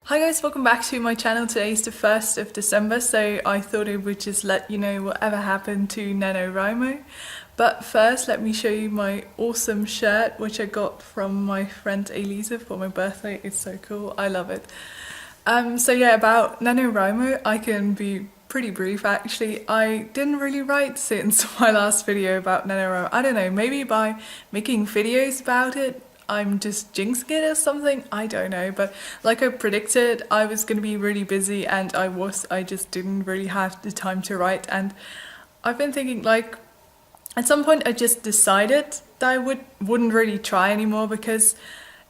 Hi guys, welcome back to my channel. Today is the 1st of December, so I thought I would just let you know whatever happened to NaNoWriMo. But first, let me show you my awesome shirt, which I got from my friend Elisa for my birthday. It's so cool, I love it. So yeah, about NaNoWriMo, I can be pretty brief actually. I didn't really write since my last video about NaNoWriMo. I don't know, maybe by making videos about it, I'm just jinxing it or something, I don't know, but like I predicted, I was going to be really busy and I just didn't really have the time to write. And I've been thinking, like, at some point I just decided that I wouldn't really try anymore, because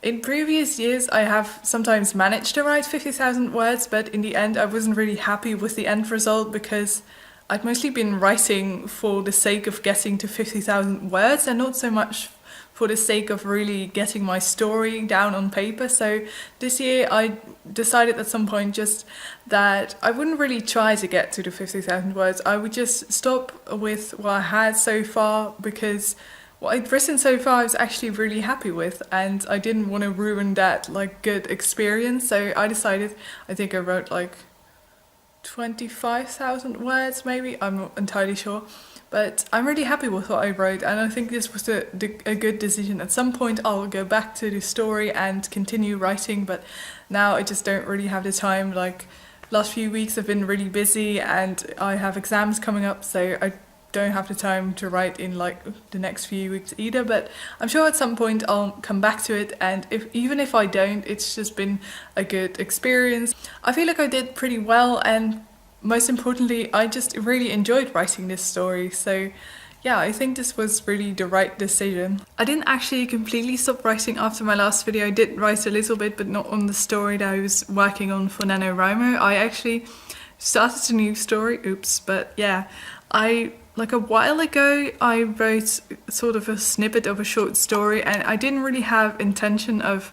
in previous years I have sometimes managed to write 50,000 words, but in the end I wasn't really happy with the end result, because I'd mostly been writing for the sake of getting to 50,000 words and not so much for the sake of really getting my story down on paper. So this year I decided at some point just that I wouldn't really try to get to the 50,000 words. I would just stop with what I had so far, because what I'd written so far I was actually really happy with, and I didn't want to ruin that like good experience. So I decided, I think I wrote like 25,000 words maybe, I'm not entirely sure. But I'm really happy with what I wrote, and I think this was a good decision. At some point I'll go back to the story and continue writing, but now I just don't really have the time. Like, last few weeks I've been really busy and I have exams coming up, so I don't have the time to write in like the next few weeks either. But I'm sure at some point I'll come back to it, and even if I don't, it's just been a good experience. I feel like I did pretty well, and most importantly, I just really enjoyed writing this story. So yeah, I think this was really the right decision. I didn't actually completely stop writing after my last video. I did write a little bit, but not on the story that I was working on for NaNoWriMo. I actually started a new story, oops, but yeah, like a while ago I wrote sort of a snippet of a short story, and I didn't really have intention of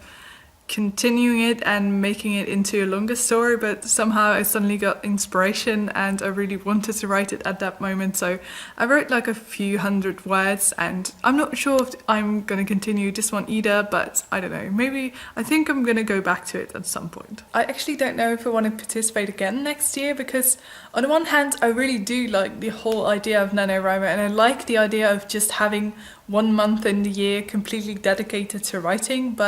continuing it and making it into a longer story, but somehow I suddenly got inspiration and I really wanted to write it at that moment. So I wrote like a few hundred words, and I'm not sure if I'm going to continue this one either, but I don't know, maybe I think I'm going to go back to it at some point. I actually don't know if I want to participate again next year, because on the one hand I really do like the whole idea of NaNoWriMo, and I like the idea of just having 1 month in the year completely dedicated to writing,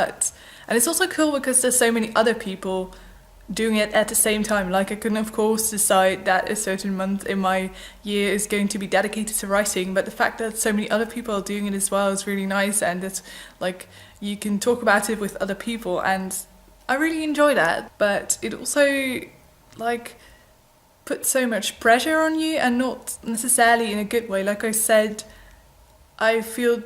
and it's also cool because there's so many other people doing it at the same time. Like, I can of course decide that a certain month in my year is going to be dedicated to writing, but the fact that so many other people are doing it as well is really nice, and it's like you can talk about it with other people, and I really enjoy that. But it also like puts so much pressure on you, and not necessarily in a good way. Like I said, I feel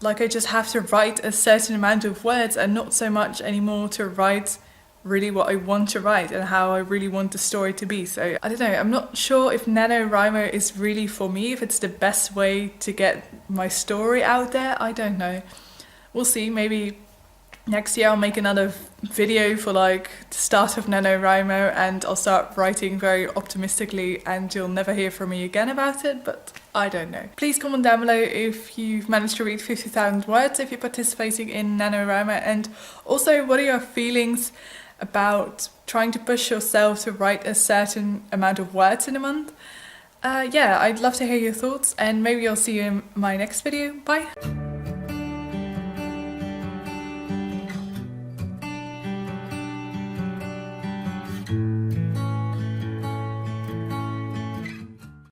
like I just have to write a certain amount of words, and not so much anymore to write really what I want to write and how I really want the story to be. So I don't know, I'm not sure if NaNoWriMo is really for me, if it's the best way to get my story out there. I don't know. We'll see. Maybe next year I'll make another video for like the start of NaNoWriMo, and I'll start writing very optimistically, and you'll never hear from me again about it, but I don't know. Please comment down below if you've managed to read 50,000 words, if you're participating in NaNoWriMo, and also what are your feelings about trying to push yourself to write a certain amount of words in a month. Yeah, I'd love to hear your thoughts, and maybe I'll see you in my next video. Bye!